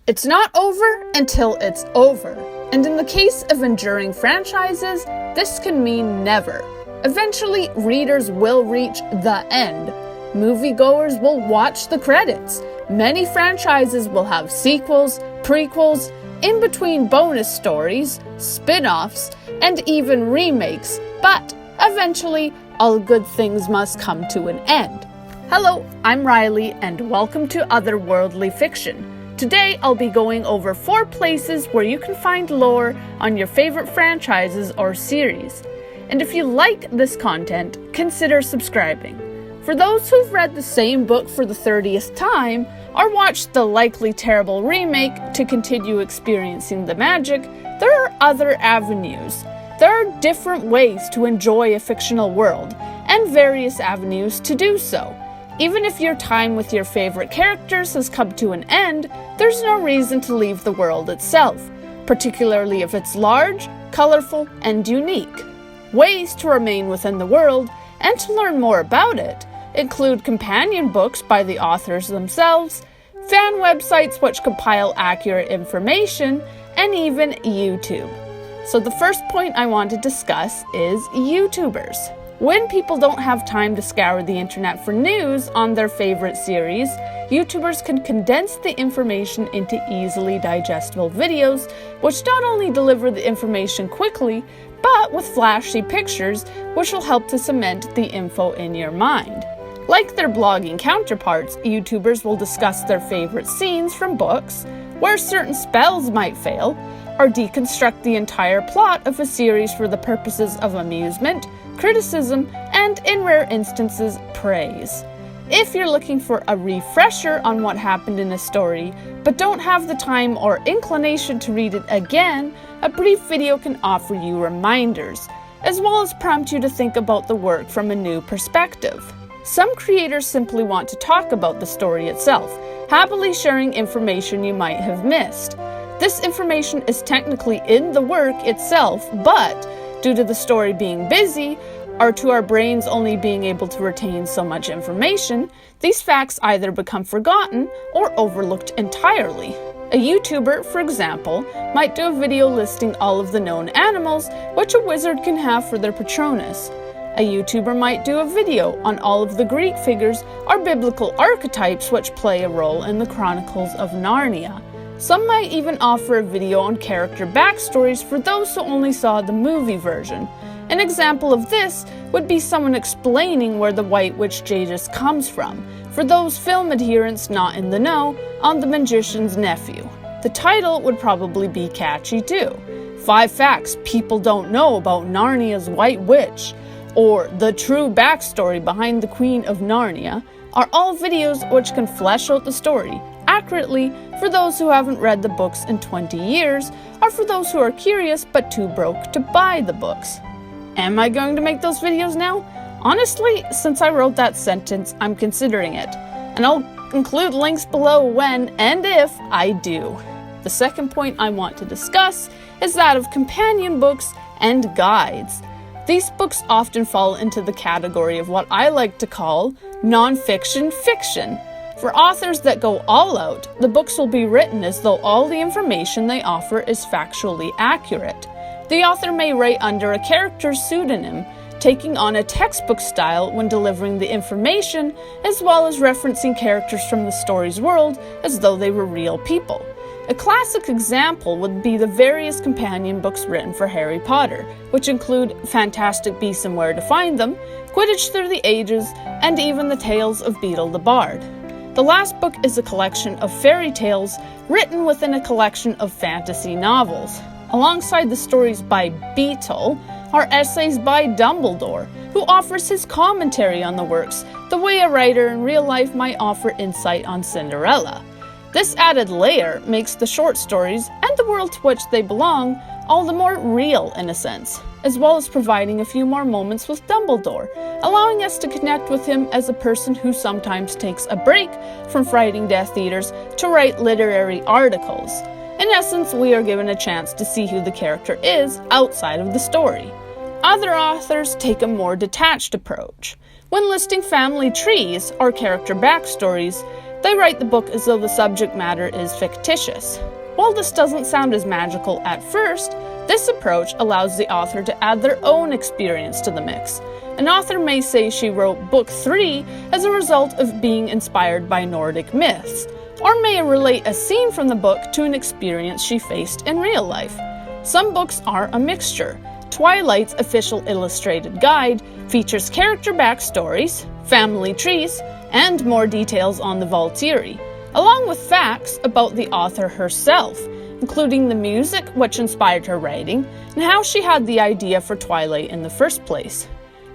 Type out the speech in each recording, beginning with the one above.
It's not over until it's over. And in the case of enduring franchises, this can mean never. Eventually, readers will reach the end. Moviegoers will watch the credits. Many franchises will have sequels, prequels, in-between bonus stories, spin-offs, and even remakes. But eventually, all good things must come to an end. Hello, I'm Riley, and welcome to Otherworldly Fiction. Today, I'll be going over 4 places where you can find lore on your favorite franchises or series. And if you like this content, consider subscribing. For those who've read the same book for the 30th time, or watched the likely terrible remake to continue experiencing the magic, there are other avenues. There are different ways to enjoy a fictional world, and various avenues to do so. Even if your time with your favorite characters has come to an end, there's no reason to leave the world itself, particularly if it's large, colorful, and unique. Ways to remain within the world, and to learn more about it, include companion books by the authors themselves, fan websites which compile accurate information, and even YouTube. So the first point I want to discuss is YouTubers. When people don't have time to scour the internet for news on their favorite series, YouTubers can condense the information into easily digestible videos, which not only deliver the information quickly, but with flashy pictures, which will help to cement the info in your mind. Like their blogging counterparts, YouTubers will discuss their favorite scenes from books, where certain spells might fail, or deconstruct the entire plot of a series for the purposes of amusement, criticism, and in rare instances, praise. If you're looking for a refresher on what happened in a story, but don't have the time or inclination to read it again, a brief video can offer you reminders, as well as prompt you to think about the work from a new perspective. Some creators simply want to talk about the story itself, happily sharing information you might have missed. This information is technically in the work itself, but due to the story being busy, or to our brains only being able to retain so much information, these facts either become forgotten or overlooked entirely. A YouTuber, for example, might do a video listing all of the known animals which a wizard can have for their Patronus. A YouTuber might do a video on all of the Greek figures or biblical archetypes which play a role in the Chronicles of Narnia. Some might even offer a video on character backstories for those who only saw the movie version. An example of this would be someone explaining where the White Witch Jadis comes from, for those film adherents not in the know, on The Magician's Nephew. The title would probably be catchy too. 5 facts people don't know about Narnia's White Witch, or The True Backstory Behind the Queen of Narnia, are all videos which can flesh out the story accurately for those who haven't read the books in 20 years, or for those who are curious but too broke to buy the books. Am I going to make those videos now? Honestly, since I wrote that sentence, I'm considering it, and I'll include links below when and if I do. The second point I want to discuss is that of companion books and guides. These books often fall into the category of what I like to call non-fiction fiction. For authors that go all out, the books will be written as though all the information they offer is factually accurate. The author may write under a character's pseudonym, taking on a textbook style when delivering the information, as well as referencing characters from the story's world as though they were real people. A classic example would be the various companion books written for Harry Potter, which include Fantastic Beasts and Where to Find Them, Quidditch Through the Ages, and even the Tales of Beedle the Bard. The last book is a collection of fairy tales written within a collection of fantasy novels. Alongside the stories by Beetle are essays by Dumbledore, who offers his commentary on the works, the way a writer in real life might offer insight on Cinderella. This added layer makes the short stories, and the world to which they belong, all the more real in a sense, as well as providing a few more moments with Dumbledore, allowing us to connect with him as a person who sometimes takes a break from fighting Death Eaters to write literary articles. In essence, we are given a chance to see who the character is outside of the story. Other authors take a more detached approach. When listing family trees or character backstories, They write the book as though the subject matter is fictitious. While this doesn't sound as magical at first, this approach allows the author to add their own experience to the mix. An author may say she wrote Book 3 as a result of being inspired by Nordic myths, or may relate a scene from the book to an experience she faced in real life. Some books are a mixture. Twilight's official illustrated guide features character backstories, family trees, and more details on the Valkyrie, along with facts about the author herself, including the music which inspired her writing and how she had the idea for Twilight in the first place.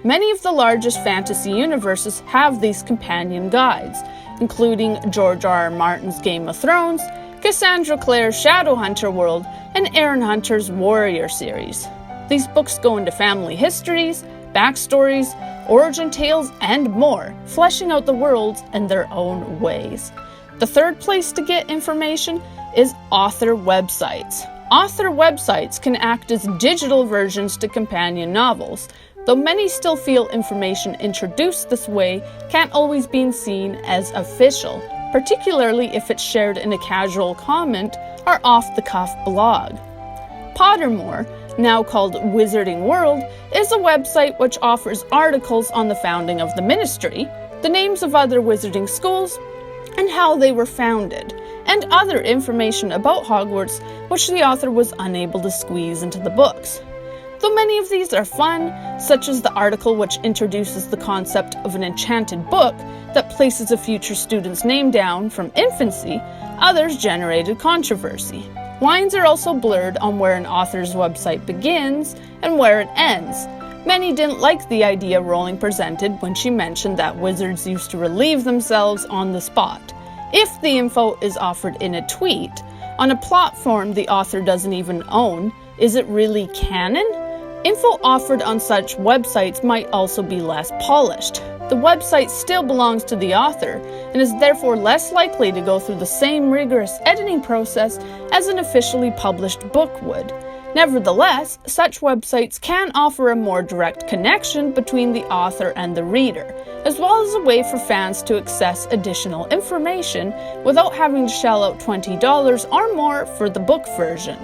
Many of the largest fantasy universes have these companion guides, including George R.R. Martin's Game of Thrones, Cassandra Clare's Shadowhunter world, and Aaron Hunter's Warrior series. These books go into family histories, backstories, origin tales, and more, fleshing out the worlds in their own ways. The third place to get information is author websites. Author websites can act as digital versions to companion novels, though many still feel information introduced this way can't always be seen as official, particularly if it's shared in a casual comment or off-the-cuff blog. Pottermore, now called Wizarding World, is a website which offers articles on the founding of the Ministry, the names of other wizarding schools, and how they were founded, and other information about Hogwarts which the author was unable to squeeze into the books. Though many of these are fun, such as the article which introduces the concept of an enchanted book that places a future student's name down from infancy, others generated controversy. Lines are also blurred on where an author's website begins and where it ends. Many didn't like the idea Rowling presented when she mentioned that wizards used to relieve themselves on the spot. If the info is offered in a tweet, on a platform the author doesn't even own, is it really canon? Info offered on such websites might also be less polished. The website still belongs to the author and is therefore less likely to go through the same rigorous editing process as an officially published book would. Nevertheless, such websites can offer a more direct connection between the author and the reader, as well as a way for fans to access additional information without having to shell out $20 or more for the book version.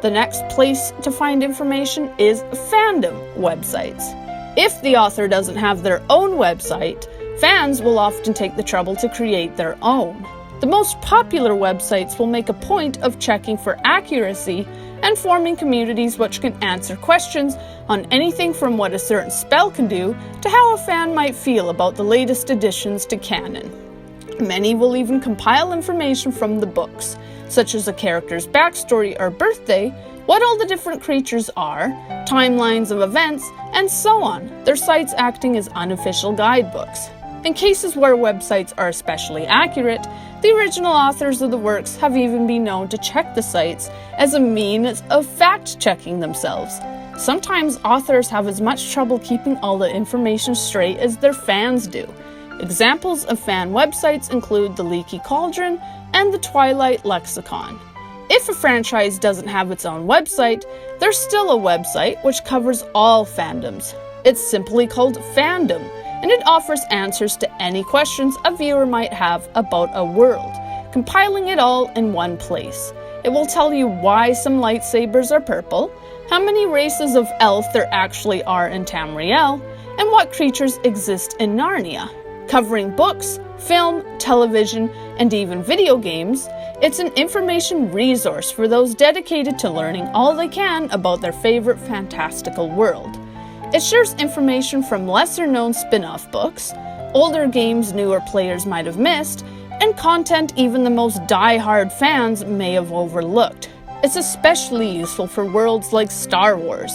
The next place to find information is fandom websites. If the author doesn't have their own website, fans will often take the trouble to create their own. The most popular websites will make a point of checking for accuracy and forming communities which can answer questions on anything from what a certain spell can do to how a fan might feel about the latest additions to canon. Many will even compile information from the books, such as a character's backstory or birthday, what all the different creatures are, timelines of events, and so on, their sites acting as unofficial guidebooks. In cases where websites are especially accurate, the original authors of the works have even been known to check the sites as a means of fact-checking themselves. Sometimes authors have as much trouble keeping all the information straight as their fans do. Examples of fan websites include the Leaky Cauldron and the Twilight Lexicon. If a franchise doesn't have its own website, there's still a website which covers all fandoms. It's simply called Fandom, and it offers answers to any questions a viewer might have about a world, compiling it all in one place. It will tell you why some lightsabers are purple, how many races of elf there actually are in Tamriel, and what creatures exist in Narnia. Covering books, film, television, and even video games, it's an information resource for those dedicated to learning all they can about their favorite fantastical world. It shares information from lesser-known spin-off books, older games newer players might have missed, and content even the most die-hard fans may have overlooked. It's especially useful for worlds like Star Wars.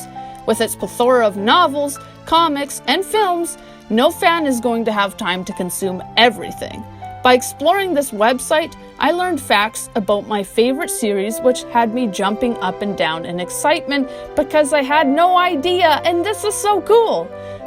With its plethora of novels, comics, and films, no fan is going to have time to consume everything. By exploring this website, I learned facts about my favorite series which had me jumping up and down in excitement because I had no idea, and this is so cool!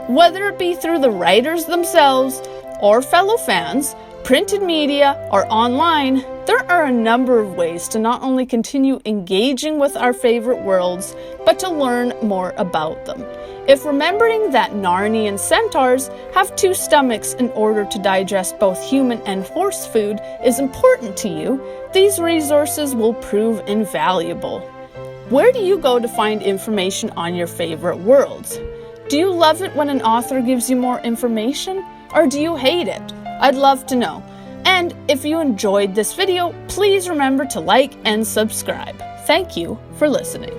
Whether it be through the writers themselves, or fellow fans, printed media, or online, There are a number of ways to not only continue engaging with our favorite worlds, but to learn more about them. If remembering that Narnian centaurs have 2 stomachs in order to digest both human and horse food is important to you, these resources will prove invaluable. Where do you go to find information on your favorite worlds? Do you love it when an author gives you more information, or do you hate it? I'd love to know. And if you enjoyed this video, please remember to like and subscribe. Thank you for listening.